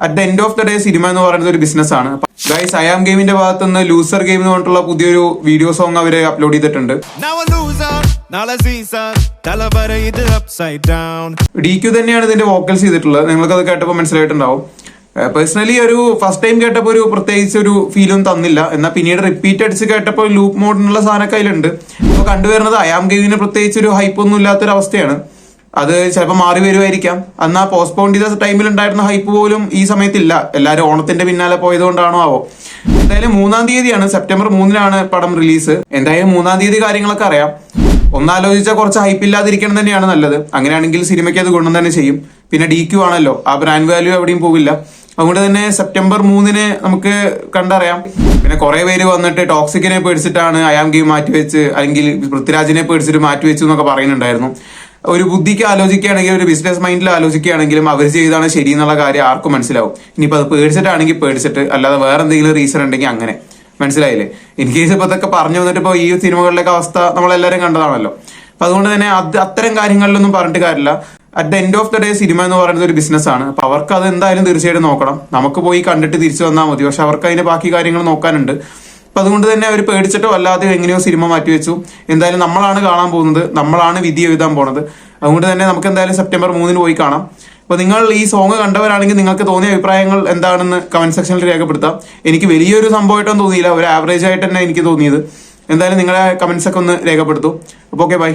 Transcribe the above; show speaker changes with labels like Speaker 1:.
Speaker 1: At the end of the day cinema എന്ന് പറയുന്നത് ഒരു ബിസിനസ് ആണ്. ഗൈസ്, ഐ ആം ഗെയിമിന്റെ ഭാഗത്ത് നിന്ന് ലൂസർ ഗെയിം എന്ന് പറഞ്ഞിട്ടുള്ള പുതിയൊരു വീഡിയോ സോങ് അവര് അപ്ലോഡ് ചെയ്തിട്ടുണ്ട്. DQ തന്നെയാണ് ഇതിന്റെ വോക്കൽസ് ചെയ്തിട്ടുള്ളത്. നിങ്ങൾക്ക് അത് കേട്ടപ്പോൾ മനസ്സിലായിട്ടുണ്ടാവും. പേഴ്സണലി ഒരു ഫസ്റ്റ് ടൈം കേട്ടപ്പോൾ ഒരു പ്രത്യേകിച്ച് ഒരു ഫീലും തന്നില്ല. എന്നാൽ പിന്നീട് റിപ്പീറ്റ് അടിച്ച് കേട്ടപ്പോൾ ലൂപ്പ് മോഡിനുള്ള സാധനമൊക്കെ അതിലുണ്ട്. ഇപ്പോൾ കണ്ടുവരുന്നത് ഐ ആം ഗെയിമിന് പ്രത്യേകിച്ച് ഒരു ഹൈപ്പ് ഒന്നും ഇല്ലാത്തൊരവസ്ഥയാണ്. അത് ചിലപ്പോൾ മാറി വരുമായിരിക്കാം. അന്ന് ആ പോസ്റ്റ്പോൺ ചെയ്ത ടൈമിൽ ഉണ്ടായിരുന്ന ഹൈപ്പ് പോലും ഈ സമയത്തില്ല. എല്ലാവരും ഓണത്തിന്റെ പിന്നാലെ പോയതുകൊണ്ടാണോ ആവോ. എന്തായാലും 3-ാം തീയതിയാണ്, സെപ്റ്റംബർ 3-നാണ് പടം റിലീസ്. എന്തായാലും 3-ാം തീയതി കാര്യങ്ങളൊക്കെ അറിയാം. ഒന്നാലോചിച്ചാൽ കുറച്ച് ഹൈപ്പ് ഇല്ലാതിരിക്കണം തന്നെയാണ് നല്ലത്. അങ്ങനെയാണെങ്കിൽ സിനിമയ്ക്ക് അത് ഗുണം തന്നെ ചെയ്യും. പിന്നെ DQ ആണല്ലോ, ആ ബ്രാൻഡ് വാല്യൂ എവിടെയും പോവില്ല. അതുകൊണ്ട് തന്നെ സെപ്റ്റംബർ 3-ന് നമുക്ക് കണ്ടറിയാം. പിന്നെ കുറെ പേര് വന്നിട്ട് ടോക്സിക്കിനെ പേടിച്ചിട്ടാണ് ഐ ആം ഗെയിം മാറ്റിവെച്ച്, അല്ലെങ്കിൽ പൃഥ്വിരാജിനെ പേടിച്ചിട്ട് മാറ്റിവെച്ചു എന്നൊക്കെ പറയുന്നുണ്ടായിരുന്നു. ഒരു ബുദ്ധിക്ക് ആലോചിക്കുകയാണെങ്കിൽ, ഒരു ബിസിനസ് മൈൻഡിൽ ആലോചിക്കുകയാണെങ്കിലും അവർ ചെയ്താണ് ശരി എന്നുള്ള കാര്യം ആർക്കും മനസ്സിലാവും. ഇനിയിപ്പോൾ അത് പേടിച്ചിട്ടാണെങ്കിൽ പേടിച്ചിട്ട്, അല്ലാതെ വേറെ എന്തെങ്കിലും റീസൺ ഉണ്ടെങ്കിൽ അങ്ങനെ. മനസ്സിലായില്ലേ? എനിക്ക് ഇപ്പൊ ഇതൊക്കെ പറഞ്ഞു വന്നിട്ട് ഇപ്പോൾ ഈ സിനിമകളിലൊക്കെ അവസ്ഥ നമ്മളെല്ലാവരും കണ്ടതാണല്ലോ. അപ്പൊ അതുകൊണ്ട് തന്നെ അത്തരം കാര്യങ്ങളിലൊന്നും പറഞ്ഞിട്ട് കാര്യമില്ല. At the end of the day cinema എന്ന് പറയുന്നത് ഒരു ബിസിനസ് ആണ്. അപ്പൊ അവർക്ക് അത് എന്തായാലും തീർച്ചയായിട്ടും നോക്കണം. നമുക്ക് പോയി കണ്ടിട്ട് തിരിച്ചു വന്നാൽ മതി. പക്ഷെ അവർക്ക് അതിന്റെ ബാക്കി കാര്യങ്ങൾ നോക്കാനുണ്ട്. അപ്പൊ അതുകൊണ്ട് തന്നെ അവർ പേടിച്ചിട്ടോ അല്ലാതെ എങ്ങനെയോ സിനിമ മാറ്റിവെച്ചു. എന്തായാലും നമ്മളാണ് കാണാൻ പോകുന്നത്, നമ്മളാണ് വിധി എഴുതാൻ പോണത്. അതുകൊണ്ട് തന്നെ നമുക്ക് എന്തായാലും സെപ്റ്റംബർ 3-ന് പോയി കാണാം. അപ്പൊ നിങ്ങൾ ഈ സോങ് കണ്ടവരാണെങ്കിൽ നിങ്ങൾക്ക് തോന്നിയ അഭിപ്രായങ്ങൾ എന്താണെന്ന് കമന്റ് സെക്ഷനിൽ രേഖപ്പെടുത്താം. എനിക്ക് വലിയൊരു സംഭവമായിട്ടൊന്നും തോന്നിയില്ല, ഒരു ആവറേജ് ആയിട്ട് തന്നെ എനിക്ക് തോന്നിയത്. എന്തായാലും നിങ്ങളുടെ കമന്റ്സ് ഒക്കെ ഒന്ന് രേഖപ്പെടുത്തൂ. അപ്പോൾ ഓക്കെ, ബൈ.